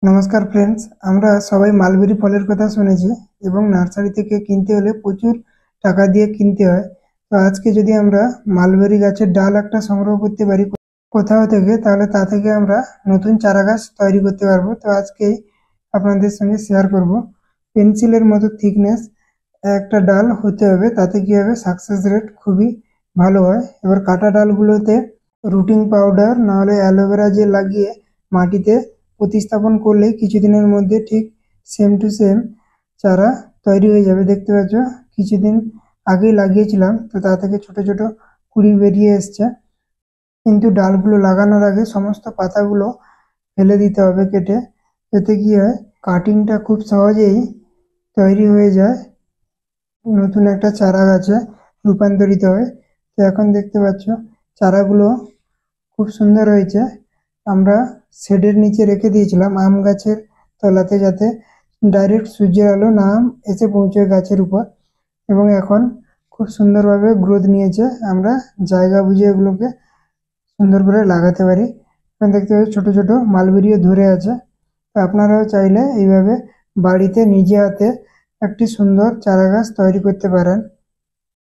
নমস্কার ফ্রেন্ডস, আমরা সবাই মালবেরি ফলের কথা শুনেছি এবং নার্সারি থেকে কিনতে হলে প্রচুর টাকা দিয়ে কিনতে হয়। তো আজকে যদি আমরা মালবেরি গাছের ডাল একটা সংগ্রহ করতে পারি কোথাও থেকে, তাহলে তা থেকে আমরা নতুন চারা গাছ তৈরি করতে পারবো। তো আজকেই আপনাদের সঙ্গে শেয়ার করব পেন্সিলের মতো থিকনেস একটা ডাল হতে হবে, তাতে কি হবে সাকসেস রেট খুবই ভালো হয়। এবার কাটা ডালগুলোতে রুটিং পাউডার না হলে অ্যালোভেরা জেল লাগিয়ে মাটিতে প্রতিস্থাপন করলেই কিছুদিনের মধ্যে ঠিক সেম টু সেম চারা তৈরি হয়ে যাবে। দেখতে পাচ্ছ কিছুদিন আগেই লাগিয়েছিলাম, তো তা থেকে ছোট ছোট কুড়ি বেরিয়ে এসছে। কিন্তু ডালগুলো লাগানোর আগে সমস্ত পাতাগুলো ফেলে দিতে হবে কেটে। এতে কি হয়, কাটিংটা খুব সহজেই তৈরি হয়ে যায়, নতুন একটা চারা গাছে রূপান্তরিত হয়। তো এখন দেখতে পাচ্ছ চারাগুলো খুব সুন্দর হয়েছে। আমরা শেডের নিচে রেখে দিয়েছিলাম আম গাছের তলাতে, যাতে ডাইরেক্ট সূর্যের আলো না এসে পৌঁছয় গাছের উপর, এবং এখন খুব সুন্দরভাবে গ্রোথ নিয়েছে। আমরা জায়গা বুঝে এগুলোকে সুন্দর করে লাগাতে পারি। এখন দেখতে পাচ্ছি ছোট ছোট মালবেরিও ধরে আছে। তো আপনারাও চাইলে এইভাবে বাড়িতে নিজে হাতে একটি সুন্দর চারা গাছ তৈরি করতে পারেন।